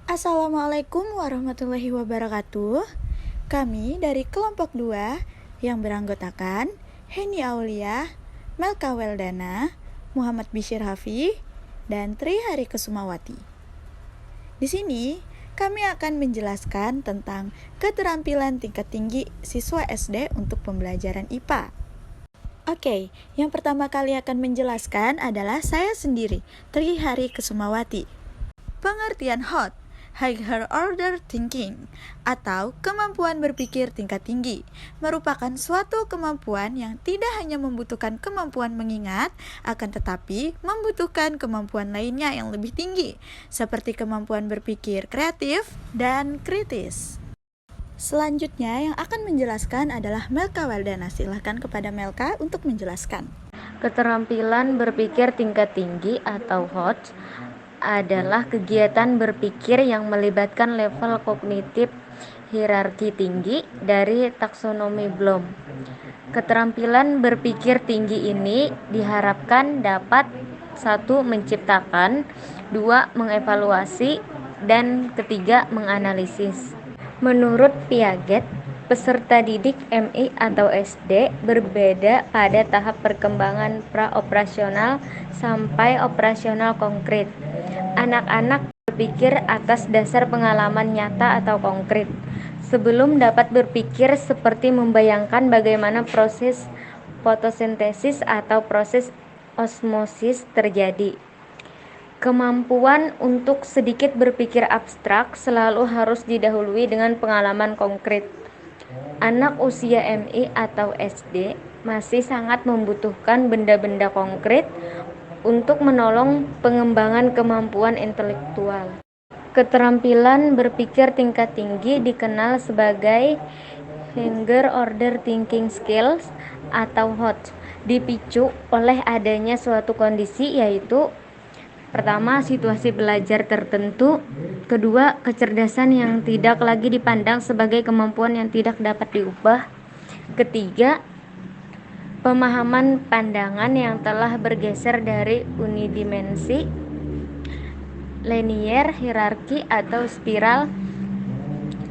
Assalamualaikum warahmatullahi wabarakatuh. Kami dari kelompok 2 yang beranggotakan Heni Aulia, Melka Weldana, Muhammad Bishir Hafi, dan Tri Hari Kesumawati. Di sini kami akan menjelaskan tentang keterampilan tingkat tinggi siswa SD untuk pembelajaran IPA. Oke, yang pertama kali akan menjelaskan adalah saya sendiri, Tri Hari Kesumawati. Pengertian HOT, Higher Order Thinking, atau kemampuan berpikir tingkat tinggi, merupakan suatu kemampuan yang tidak hanya membutuhkan kemampuan mengingat, akan tetapi membutuhkan kemampuan lainnya yang lebih tinggi, seperti kemampuan berpikir kreatif dan kritis. Selanjutnya yang akan menjelaskan adalah Melka Weldana. Silahkan kepada Melka untuk menjelaskan. Keterampilan berpikir tingkat tinggi atau HOT adalah kegiatan berpikir yang melibatkan level kognitif hierarki tinggi dari taksonomi Bloom. Keterampilan berpikir tinggi ini diharapkan dapat 1. Menciptakan, 2. Mengevaluasi, dan 3. Menganalisis. Menurut Piaget, peserta didik MI atau SD berbeda pada tahap perkembangan praoperasional sampai operasional konkret. Anak-anak berpikir atas dasar pengalaman nyata atau konkret, sebelum dapat berpikir seperti membayangkan bagaimana proses fotosintesis atau proses osmosis terjadi. Kemampuan untuk sedikit berpikir abstrak selalu harus didahului dengan pengalaman konkret. Anak usia MI atau SD masih sangat membutuhkan benda-benda konkret untuk menolong pengembangan kemampuan intelektual. Keterampilan berpikir tingkat tinggi dikenal sebagai Higher Order Thinking Skills atau HOT, dipicu oleh adanya suatu kondisi, yaitu pertama, situasi belajar tertentu. Kedua, kecerdasan yang tidak lagi dipandang sebagai kemampuan yang tidak dapat diubah. Ketiga, pemahaman pandangan yang telah bergeser dari unidimensi, linear, hierarki, atau spiral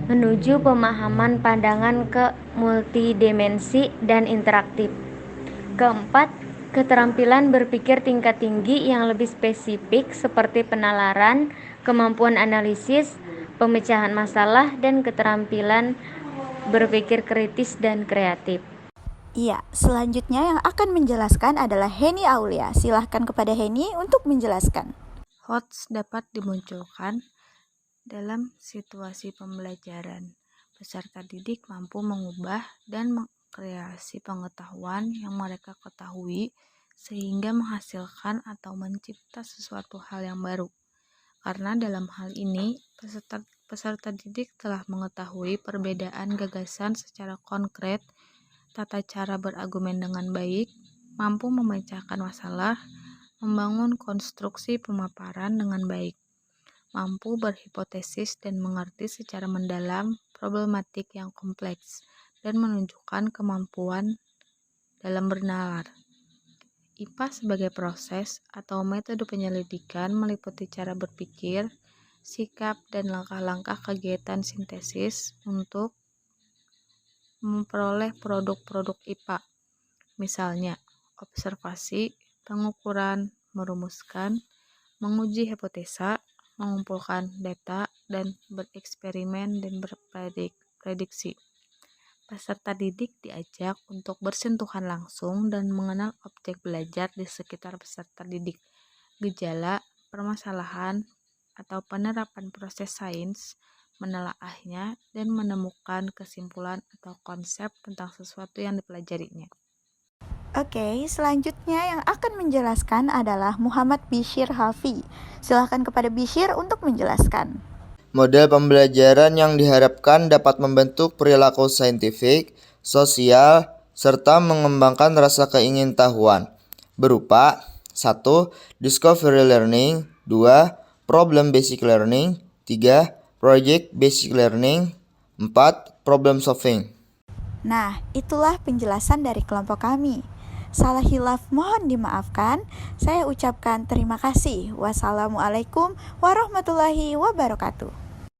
menuju pemahaman pandangan ke multidimensi dan interaktif. Keempat, keterampilan berpikir tingkat tinggi yang lebih spesifik seperti penalaran, kemampuan analisis, pemecahan masalah, dan keterampilan berpikir kritis dan kreatif. Iya, selanjutnya yang akan menjelaskan adalah Heni Aulia. Silahkan kepada Heni untuk menjelaskan. HOTS dapat dimunculkan dalam situasi pembelajaran. Peserta didik mampu mengubah dan mengkreasi pengetahuan yang mereka ketahui sehingga menghasilkan atau mencipta sesuatu hal yang baru. Karena dalam hal ini, peserta didik telah mengetahui perbedaan gagasan secara konkret, tata cara berargumen dengan baik, mampu memecahkan masalah, membangun konstruksi pemaparan dengan baik, mampu berhipotesis dan mengerti secara mendalam problematik yang kompleks, dan menunjukkan kemampuan dalam bernalar. IPA sebagai proses atau metode penyelidikan meliputi cara berpikir, sikap, dan langkah-langkah kegiatan sintesis untuk memperoleh produk-produk IPA. Misalnya, observasi, pengukuran, merumuskan, menguji hipotesa, mengumpulkan data, dan bereksperimen dan berprediksi. Peserta didik diajak untuk bersentuhan langsung dan mengenal objek belajar di sekitar peserta didik, gejala, permasalahan, atau penerapan proses sains, menelaahnya, dan menemukan kesimpulan atau konsep tentang sesuatu yang dipelajarinya. Oke, selanjutnya yang akan menjelaskan adalah Muhammad Bishir Hafi. Silahkan kepada Bishir untuk menjelaskan. Model pembelajaran yang diharapkan dapat membentuk perilaku saintifik, sosial, serta mengembangkan rasa keingintahuan berupa 1. Discovery learning, 2. Problem basic learning, 3. Project basic learning, 4. Problem solving. Nah, itulah penjelasan dari kelompok kami. Salah hilaf mohon dimaafkan. Saya ucapkan terima kasih. Wassalamualaikum warahmatullahi wabarakatuh.